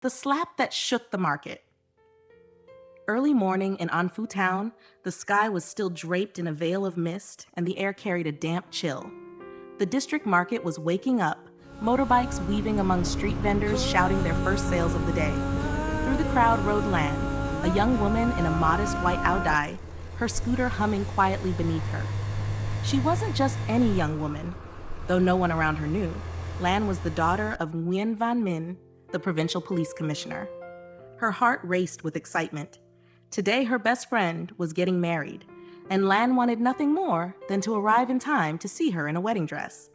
The slap that shook the market. Early morning in Anfu town, the sky was still draped in a veil of mist and the air carried a damp chill. The district market was waking up, motorbikes weaving among street vendors shouting their first sales of the day. Through the crowd rode Lan, a young woman in a modest white aodai, her scooter humming quietly beneath her. She wasn't just any young woman, though no one around her knew. Lan was the daughter of Nguyen Van Min, the provincial police commissioner. Her heart raced with excitement. Today, her best friend was getting married, and Lan wanted nothing more than to arrive in time to see her in a wedding dress.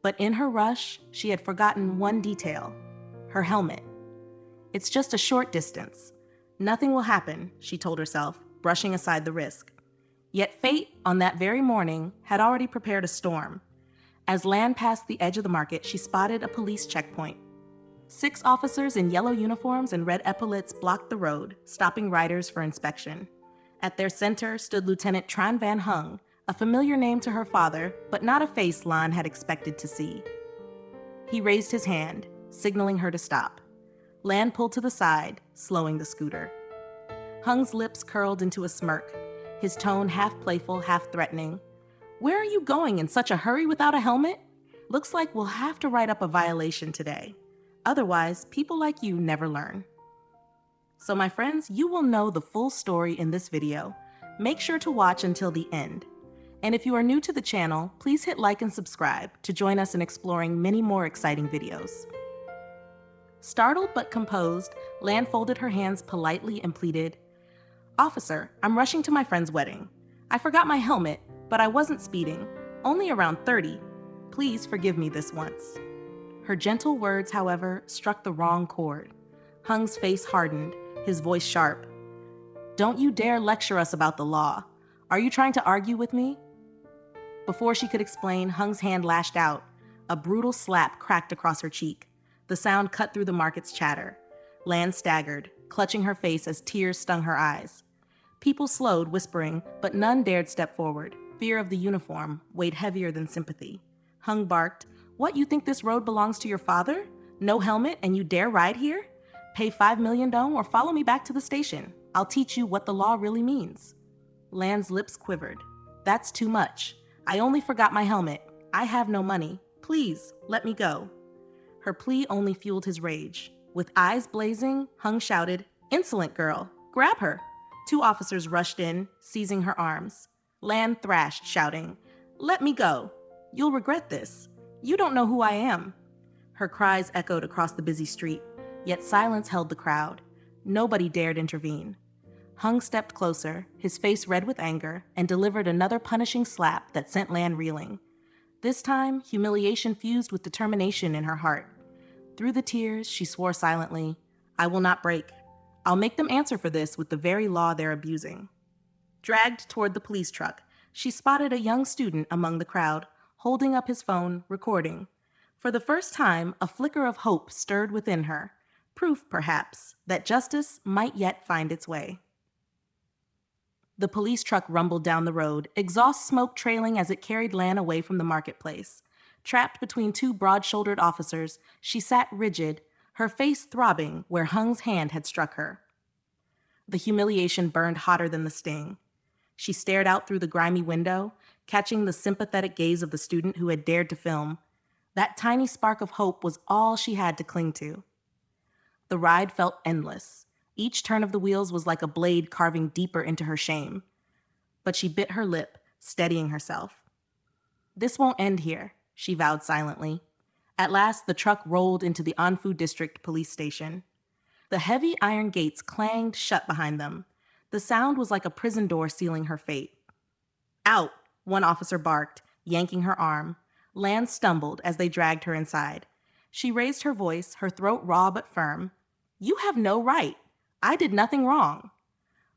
But in her rush, she had forgotten one detail: her helmet. It's just a short distance. Nothing will happen, she told herself, brushing aside the risk. Yet fate, on that very morning, had already prepared a storm. As Lan passed the edge of the market, she spotted a police checkpoint. 6 officers in yellow uniforms and red epaulets blocked the road, stopping riders for inspection. At their center stood Lieutenant Tran Van Hung, a familiar name to her father, but not a face Lan had expected to see. He raised his hand, signaling her to stop. Lan pulled to the side, slowing the scooter. Hung's lips curled into a smirk, his tone half playful, half threatening. "Where are you going in such a hurry without a helmet? Looks like we'll have to write up a violation today. Otherwise, people like you never learn." So my friends, you will know the full story in this video. Make sure to watch until the end. And if you are new to the channel, please hit like and subscribe to join us in exploring many more exciting videos. Startled but composed, Lan folded her hands politely and pleaded, "Officer, I'm rushing to my friend's wedding. I forgot my helmet, but I wasn't speeding, only around 30. Please forgive me this once." Her gentle words, however, struck the wrong chord. Hung's face hardened, his voice sharp. "Don't you dare lecture us about the law. Are you trying to argue with me?" Before she could explain, Hung's hand lashed out. A brutal slap cracked across her cheek. The sound cut through the market's chatter. Lan staggered, clutching her face as tears stung her eyes. People slowed, whispering, but none dared step forward. Fear of the uniform weighed heavier than sympathy. Hung barked, "What, you think this road belongs to your father? No helmet and you dare ride here? Pay 5 million dong or follow me back to the station. I'll teach you what the law really means." Lan's lips quivered. "That's too much. I only forgot my helmet. I have no money. Please, let me go." Her plea only fueled his rage. With eyes blazing, Hung shouted, "Insolent girl, grab her." 2 officers rushed in, seizing her arms. Lan thrashed, shouting, "Let me go. You'll regret this. You don't know who I am." Her cries echoed across the busy street, yet silence held the crowd. Nobody dared intervene. Hung stepped closer, his face red with anger, and delivered another punishing slap that sent Lan reeling. This time, humiliation fused with determination in her heart. Through the tears, she swore silently, "I will not break. I'll make them answer for this with the very law they're abusing." Dragged toward the police truck, she spotted a young student among the crowd, holding up his phone, recording. For the first time, a flicker of hope stirred within her, proof, perhaps, that justice might yet find its way. The police truck rumbled down the road, exhaust smoke trailing as it carried Lan away from the marketplace. Trapped between 2 broad-shouldered officers, she sat rigid, her face throbbing where Hung's hand had struck her. The humiliation burned hotter than the sting. She stared out through the grimy window, catching the sympathetic gaze of the student who had dared to film. That tiny spark of hope was all she had to cling to. The ride felt endless. Each turn of the wheels was like a blade carving deeper into her shame. But she bit her lip, steadying herself. "This won't end here," she vowed silently. At last, the truck rolled into the Anfu District Police Station. The heavy iron gates clanged shut behind them. The sound was like a prison door sealing her fate. "Out," one officer barked, yanking her arm. Lan stumbled as they dragged her inside. She raised her voice, her throat raw but firm. "You have no right. I did nothing wrong."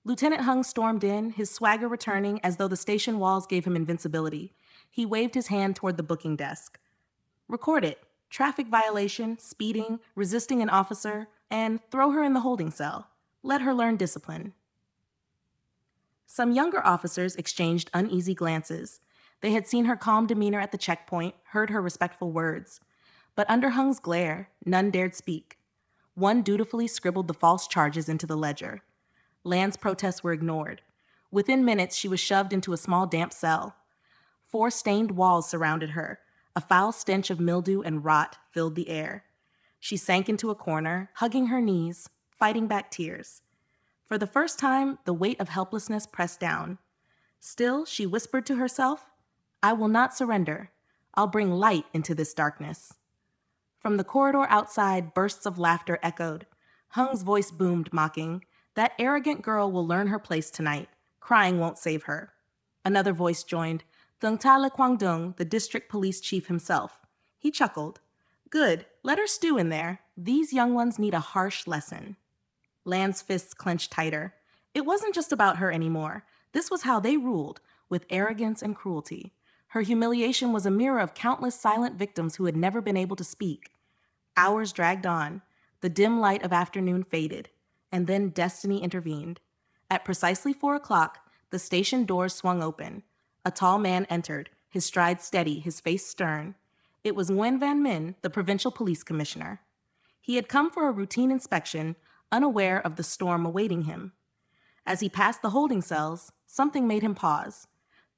Lieutenant Hung stormed in, his swagger returning as though the station walls gave him invincibility. He waved his hand toward the booking desk. "Record it. Traffic violation, speeding, resisting an officer, and throw her in the holding cell. Let her learn discipline." Some younger officers exchanged uneasy glances. They had seen her calm demeanor at the checkpoint, heard her respectful words. But under Hung's glare, none dared speak. One dutifully scribbled the false charges into the ledger. Lan's protests were ignored. Within minutes, she was shoved into a small damp cell. 4 stained walls surrounded her. A foul stench of mildew and rot filled the air. She sank into a corner, hugging her knees, fighting back tears. For the first time, the weight of helplessness pressed down. Still, she whispered to herself, "I will not surrender. I'll bring light into this darkness." From the corridor outside, bursts of laughter echoed. Hung's voice boomed, mocking, "That arrogant girl will learn her place tonight. Crying won't save her." Another voice joined, Thung Ta Le Kwang Dung, the district police chief himself. He chuckled. "Good, let her stew in there. These young ones need a harsh lesson." Lan's fists clenched tighter. It wasn't just about her anymore. This was how they ruled, with arrogance and cruelty. Her humiliation was a mirror of countless silent victims who had never been able to speak. Hours dragged on. The dim light of afternoon faded, and then destiny intervened. At precisely 4 o'clock, the station doors swung open. A tall man entered, his stride steady, his face stern. It was Nguyen Van Min, the provincial police commissioner. He had come for a routine inspection, unaware of the storm awaiting him. As he passed the holding cells, something made him pause.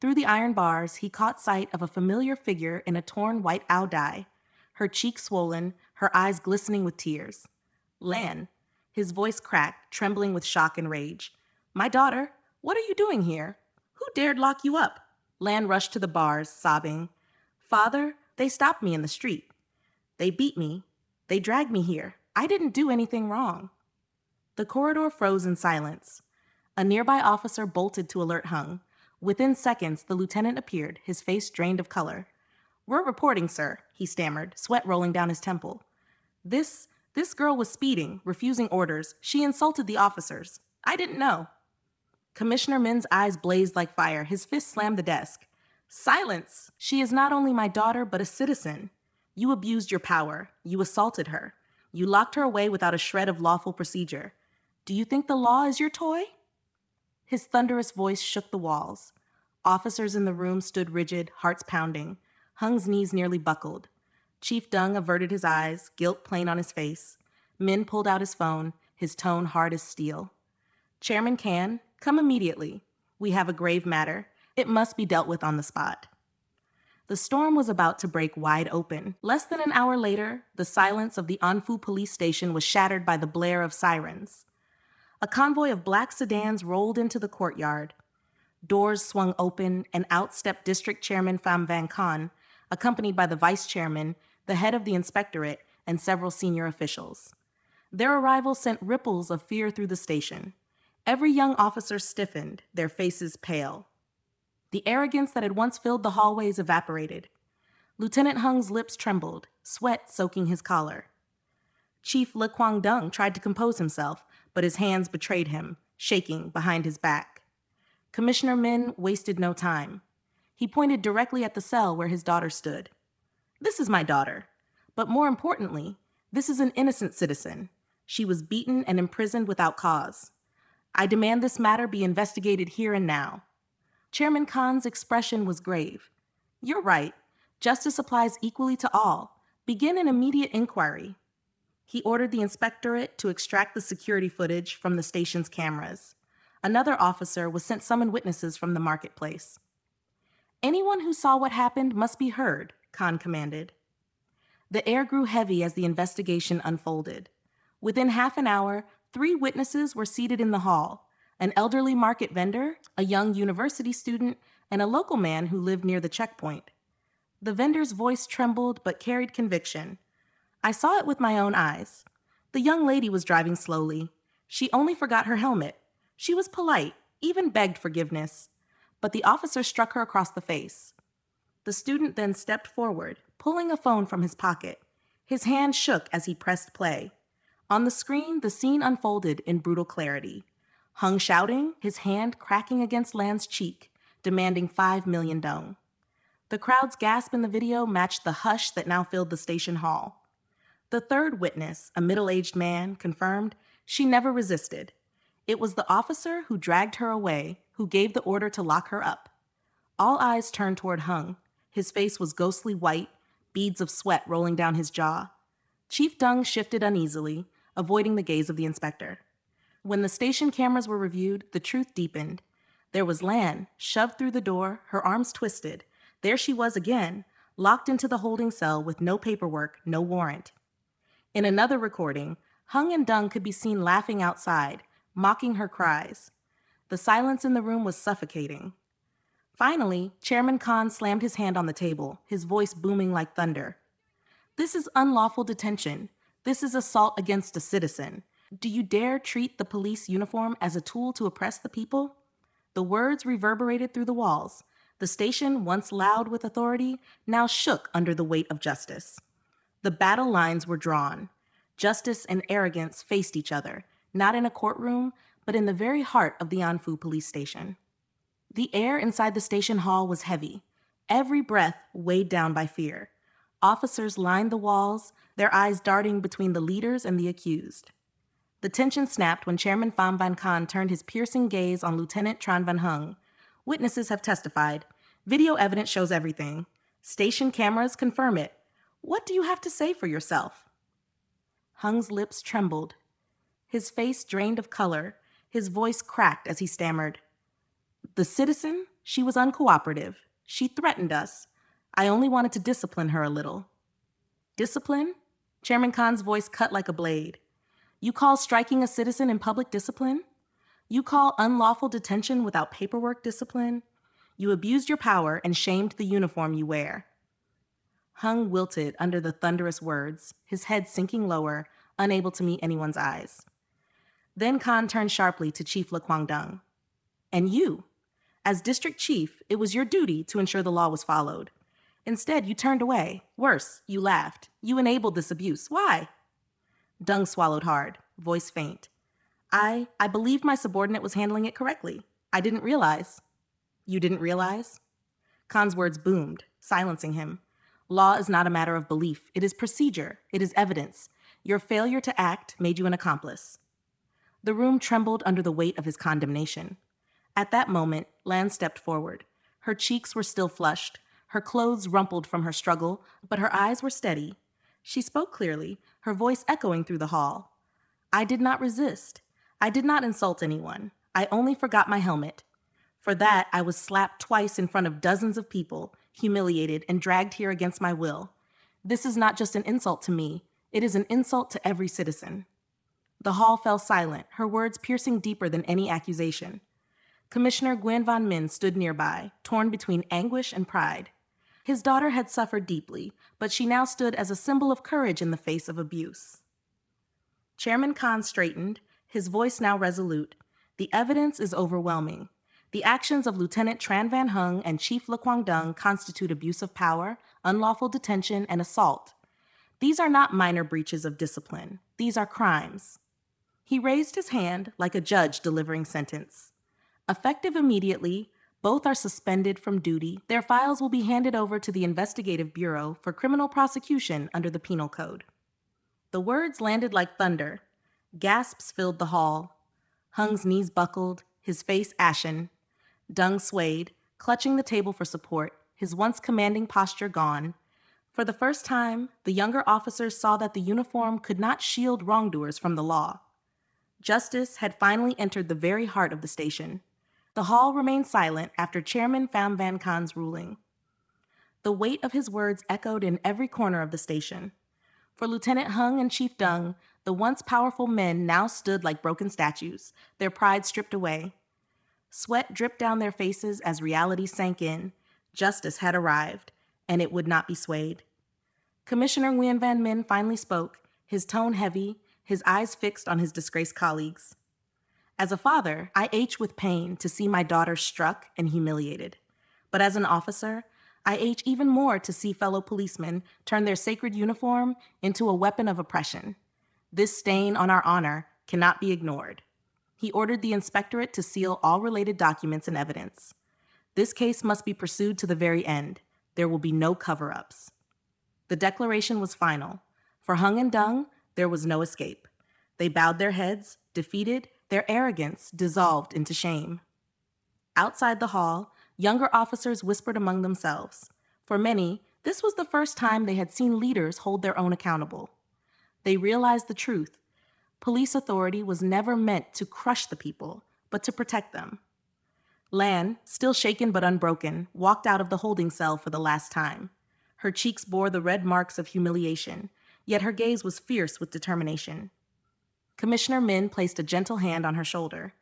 Through the iron bars, he caught sight of a familiar figure in a torn white owl dye, her cheeks swollen, her eyes glistening with tears. Lan. His voice cracked, trembling with shock and rage. "My daughter, what are you doing here? Who dared lock you up?" Lan rushed to the bars, sobbing. "Father, they stopped me in the street. They beat me. They dragged me here. I didn't do anything wrong." The corridor froze in silence. A nearby officer bolted to alert Hung. Within seconds, the lieutenant appeared, his face drained of color. "We're reporting, sir," he stammered, sweat rolling down his temple. This girl was speeding, refusing orders. She insulted the officers. I didn't know." Commissioner Min's eyes blazed like fire. His fist slammed the desk. "Silence! She is not only my daughter, but a citizen. You abused your power. You assaulted her. You locked her away without a shred of lawful procedure. Do you think the law is your toy?" His thunderous voice shook the walls. Officers in the room stood rigid, hearts pounding. Hung's knees nearly buckled. Chief Dung averted his eyes, guilt plain on his face. Min pulled out his phone, his tone hard as steel. "Chairman Can, come immediately. We have a grave matter. It must be dealt with on the spot." The storm was about to break wide open. Less than an hour later, the silence of the Anfu police station was shattered by the blare of sirens. A convoy of black sedans rolled into the courtyard. Doors swung open, and out stepped District Chairman Pham Van Khan, accompanied by the Vice Chairman, the head of the inspectorate, and several senior officials. Their arrival sent ripples of fear through the station. Every young officer stiffened, their faces pale. The arrogance that had once filled the hallways evaporated. Lieutenant Hung's lips trembled, sweat soaking his collar. Chief Le Quang Dung tried to compose himself, but his hands betrayed him, shaking behind his back. Commissioner Min wasted no time. He pointed directly at the cell where his daughter stood. "This is my daughter. But more importantly, this is an innocent citizen. She was beaten and imprisoned without cause. I demand this matter be investigated here and now." Chairman Khan's expression was grave. "You're right. Justice applies equally to all. Begin an immediate inquiry." He ordered the inspectorate to extract the security footage from the station's cameras. Another officer was sent summon witnesses from the marketplace. "Anyone who saw what happened must be heard," Khan commanded. The air grew heavy as the investigation unfolded. Within half an hour, 3 witnesses were seated in the hall: an elderly market vendor, a young university student, and a local man who lived near the checkpoint. The vendor's voice trembled but carried conviction. "I saw it with my own eyes. The young lady was driving slowly. She only forgot her helmet. She was polite, even begged forgiveness. But the officer struck her across the face." The student then stepped forward, pulling a phone from his pocket. His hand shook as he pressed play. On the screen, the scene unfolded in brutal clarity. Hung shouting, his hand cracking against Lan's cheek, demanding 5 million dong. The crowd's gasp in the video matched the hush that now filled the station hall. The third witness, a middle-aged man, confirmed she never resisted. It was the officer who dragged her away who gave the order to lock her up. All eyes turned toward Hung. His face was ghostly white, beads of sweat rolling down his jaw. Chief Dung shifted uneasily, avoiding the gaze of the inspector. When the station cameras were reviewed, the truth deepened. There was Lan, shoved through the door, her arms twisted. There she was again, locked into the holding cell with no paperwork, no warrant. In another recording, Hung and Dung could be seen laughing outside, mocking her cries. The silence in the room was suffocating. Finally, Chairman Khan slammed his hand on the table, his voice booming like thunder. This is unlawful detention. This is assault against a citizen. Do you dare treat the police uniform as a tool to oppress the people? The words reverberated through the walls. The station, once loud with authority, now shook under the weight of justice. The battle lines were drawn. Justice and arrogance faced each other, not in a courtroom, but in the very heart of the Anfu police station. The air inside the station hall was heavy, every breath weighed down by fear. Officers lined the walls, their eyes darting between the leaders and the accused. The tension snapped when Chairman Pham Van Khan turned his piercing gaze on Lieutenant Tran Van Hung. Witnesses have testified. Video evidence shows everything. Station cameras confirm it. What do you have to say for yourself? Hung's lips trembled. His face drained of color. His voice cracked as he stammered. The citizen? She was uncooperative. She threatened us. I only wanted to discipline her a little. Discipline? Chairman Khan's voice cut like a blade. You call striking a citizen in public discipline? You call unlawful detention without paperwork discipline? You abused your power and shamed the uniform you wear. Hung wilted under the thunderous words, his head sinking lower, unable to meet anyone's eyes. Then Khan turned sharply to Chief Le Quang Dung. And you? As district chief, it was your duty to ensure the law was followed. Instead, you turned away. Worse, you laughed. You enabled this abuse. Why? Dung swallowed hard, voice faint. I believed my subordinate was handling it correctly. I didn't realize. You didn't realize? Khan's words boomed, silencing him. Law is not a matter of belief. It is procedure. It is evidence. Your failure to act made you an accomplice. The room trembled under the weight of his condemnation. At that moment, Lan stepped forward. Her cheeks were still flushed, her clothes rumpled from her struggle, but her eyes were steady. She spoke clearly, her voice echoing through the hall. I did not resist. I did not insult anyone. I only forgot my helmet. For that, I was slapped twice in front of dozens of people, humiliated and dragged here against my will. This is not just an insult to me. It is an insult to every citizen. The hall fell silent, her words piercing deeper than any accusation. Commissioner Nguyen Van Min stood nearby, torn between anguish and pride. His daughter had suffered deeply, but she now stood as a symbol of courage in the face of abuse. Chairman Khan straightened, his voice now resolute. The evidence is overwhelming. The actions of Lieutenant Tran Van Hung and Chief Le Quang Dung constitute abuse of power, unlawful detention, and assault. These are not minor breaches of discipline. These are crimes. He raised his hand like a judge delivering sentence. Effective immediately, both are suspended from duty. Their files will be handed over to the Investigative Bureau for criminal prosecution under the Penal Code. The words landed like thunder. Gasps filled the hall. Hung's knees buckled, his face ashen. Dung swayed, clutching the table for support, his once commanding posture gone. For the first time, the younger officers saw that the uniform could not shield wrongdoers from the law. Justice had finally entered the very heart of the station. The hall remained silent after Chairman Pham Van Khan's ruling. The weight of his words echoed in every corner of the station. For Lieutenant Hung and Chief Dung, the once powerful men now stood like broken statues, their pride stripped away. Sweat dripped down their faces as reality sank in. Justice had arrived, and it would not be swayed. Commissioner Nguyen Van Min finally spoke, his tone heavy, his eyes fixed on his disgraced colleagues. As a father, I ache with pain to see my daughter struck and humiliated. But as an officer, I ache even more to see fellow policemen turn their sacred uniform into a weapon of oppression. This stain on our honor cannot be ignored. He ordered the inspectorate to seal all related documents and evidence. This case must be pursued to the very end. There will be no cover-ups. The declaration was final. For Hung and Dung, there was no escape. They bowed their heads, defeated, their arrogance dissolved into shame. Outside the hall, younger officers whispered among themselves. For many, this was the first time they had seen leaders hold their own accountable. They realized the truth. Police authority was never meant to crush the people, but to protect them. Lan, still shaken but unbroken, walked out of the holding cell for the last time. Her cheeks bore the red marks of humiliation, yet her gaze was fierce with determination. Commissioner Min placed a gentle hand on her shoulder.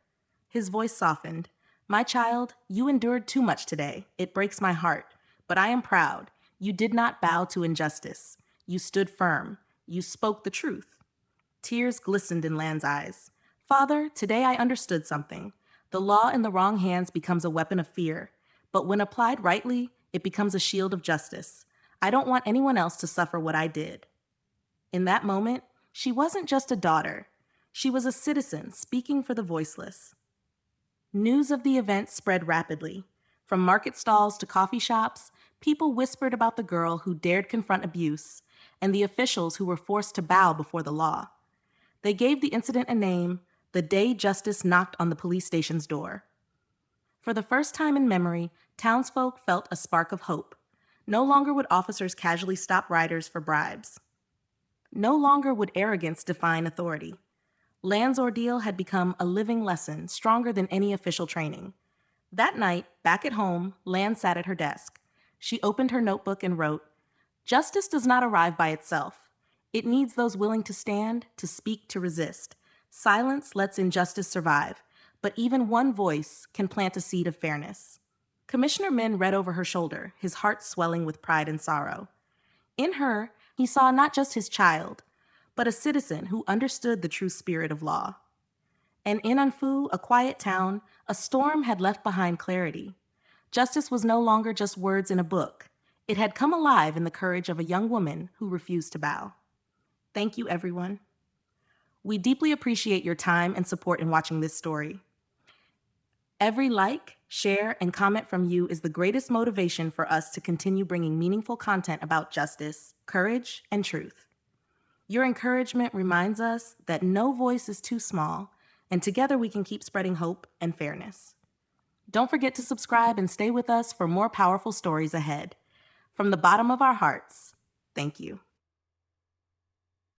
His voice softened. "My child, you endured too much today. It breaks my heart. But I am proud. You did not bow to injustice. You stood firm. You spoke the truth." Tears glistened in Lan's eyes. "Father, today I understood something. The law in the wrong hands becomes a weapon of fear. But when applied rightly, it becomes a shield of justice. I don't want anyone else to suffer what I did." In that moment, she wasn't just a daughter. She was a citizen speaking for the voiceless. News of the event spread rapidly. From market stalls to coffee shops, people whispered about the girl who dared confront abuse and the officials who were forced to bow before the law. They gave the incident a name: the day justice knocked on the police station's door. For the first time in memory, townsfolk felt a spark of hope. No longer would officers casually stop riders for bribes. No longer would arrogance define authority. Lan's ordeal had become a living lesson, stronger than any official training. That night, back at home, Lan sat at her desk. She opened her notebook and wrote, "Justice does not arrive by itself. It needs those willing to stand, to speak, to resist. Silence lets injustice survive, but even one voice can plant a seed of fairness." Commissioner Min read over her shoulder, his heart swelling with pride and sorrow. In her, he saw not just his child, but a citizen who understood the true spirit of law. And in Anfu, a quiet town, a storm had left behind clarity. Justice was no longer just words in a book. It had come alive in the courage of a young woman who refused to bow. Thank you, everyone. We deeply appreciate your time and support in watching this story. Every like, share, and comment from you is the greatest motivation for us to continue bringing meaningful content about justice, courage, and truth. Your encouragement reminds us that no voice is too small, and together we can keep spreading hope and fairness. Don't forget to subscribe and stay with us for more powerful stories ahead. From the bottom of our hearts, thank you.